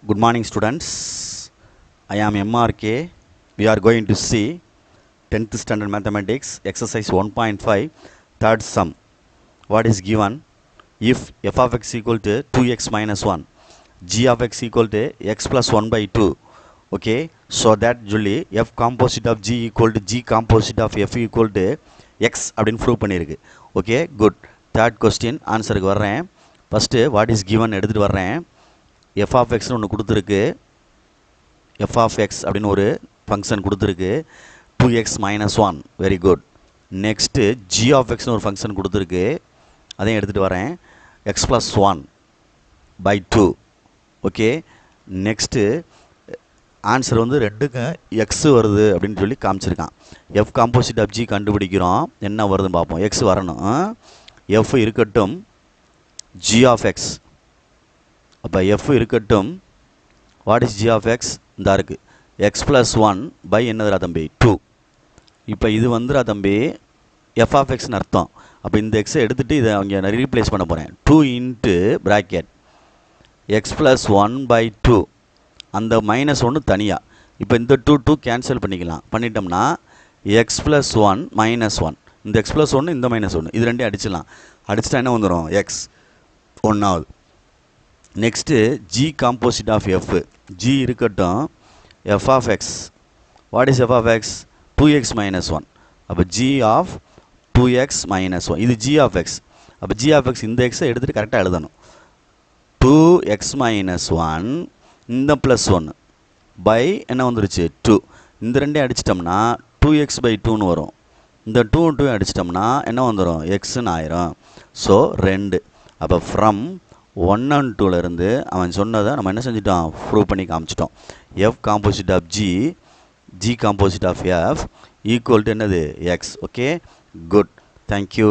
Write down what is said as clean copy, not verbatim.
Good morning, students. I am MRK. We are going to see 10th standard mathematics exercise 1.5 third sum. What is given? If f of x equal to 2x minus 1, g of x equal to x plus 1 by 2. Okay, so that Julie f composite of g equal to g composite of f equal to x அப்படின்னு prove பண்ணியிருக்கு. Okay good. Third question ஆன்சருக்கு வர்றேன். First what is given எடுத்துகிட்டு வர்றேன். f of x ஒன்று கொடுத்துருக்கு. f of x அப்படின்னு ஒரு function கொடுத்துருக்கு. 2x minus 1 very good. Next g of xன்னு ஒரு ஃபங்க்ஷன் கொடுத்துருக்கு. அதையும் எடுத்துகிட்டு வரேன். x plus 1 by 2. Okay, next answer வந்து ரெண்டுக்கு எக்ஸ் வருது அப்படின்னு சொல்லி காமிச்சிருக்கான். எஃப் காம்போசிட் ஆஃப் ஜி கண்டுபிடிக்கிறோம். என்ன வருதுன்னு பார்ப்போம். எக்ஸ் வரணும். எஃப் இருக்கட்டும் ஜி ஆஃப் எக்ஸ். அப்போ எஃப் இருக்கட்டும். What is g of X? இந்த இருக்குது எக்ஸ் ப்ளஸ் 1 பை என்னதுரா தம்பி 2. இப்போ இது வந்துடா தம்பி எஃப் ஆஃப் எக்ஸ்னு அர்த்தம். அப்போ இந்த எக்ஸை எடுத்துகிட்டு இதை அவங்க நான் ரீப்ளேஸ் பண்ண போகிறேன். 2 into bracket x plus 1 by 2. அந்த மைனஸ் ஒன்று தனியாக. இப்போ இந்த 2 கேன்சல் பண்ணிக்கலாம். பண்ணிட்டோம்னா எக்ஸ் ப்ளஸ் 1 மைனஸ் 1. இந்த எக்ஸ் ப்ளஸ் 1 இந்த மைனஸ் 1 இது ரெண்டையும் அடிச்சிடலாம். அடிச்சிட்டா என்ன வந்துடும்? எக்ஸ் ஒன்றாவது. Next G composite of F. G இருக்கட்டும் F of X. What is F of X? 2x minus 1. அப்போ ஜி ஆஃப் 2x மைனஸ் 1 இது ஜி ஆஃப் எக்ஸ். அப்போ ஜி ஆஃப் எக்ஸ் இந்த எக்ஸை எடுத்துகிட்டு கரெக்டாக எழுதணும். 2x மைனஸ் 1 இந்த ப்ளஸ் 1 பை என்ன வந்துருச்சு 2. இந்த ரெண்டையும் அடிச்சிட்டோம்னா 2x பை 2ன்னு வரும். இந்த 2 அடிச்சிட்டோம்னா என்ன வந்துடும்? எக்ஸுன்னு ஆயிரும். ஸோ 2. அப்போ ஃப்ரம் 1 and 2லேருந்து அவன் சொன்னதை நம்ம என்ன செஞ்சிட்டோம்? ப்ரூவ் பண்ணி காமிச்சிட்டோம். F composite of G, G composite of F equal to என்னது? எக்ஸ். Okay good. தேங்க்யூ.